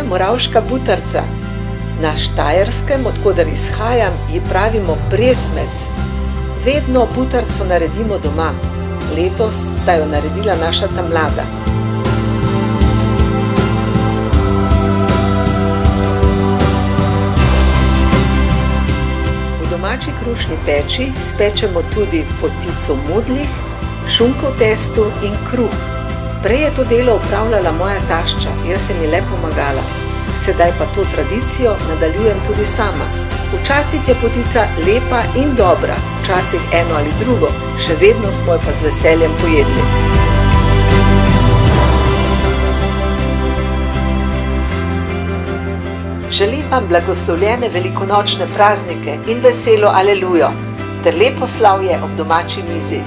moravška butarca. Na Štajerskem, odkoder izhajam, ji pravimo presmec. Vedno butarco naredimo doma. Letos sta jo naredila naša ta mlada. V domači krušni peči spečemo tudi potico mudlih, šunko v testu in kruh. Prej je to delo opravljala moja tašča, jaz sem ji le pomagala. Sedaj pa to tradicijo nadaljujem tudi sama. Včasih je potica lepa in dobra, včasih eno ali drugo, še vedno smo jo pa z veseljem pojedli. Želim vam blagoslovljene velikonočne praznike in veselo alelujo ter lepo slavje ob domači mizi.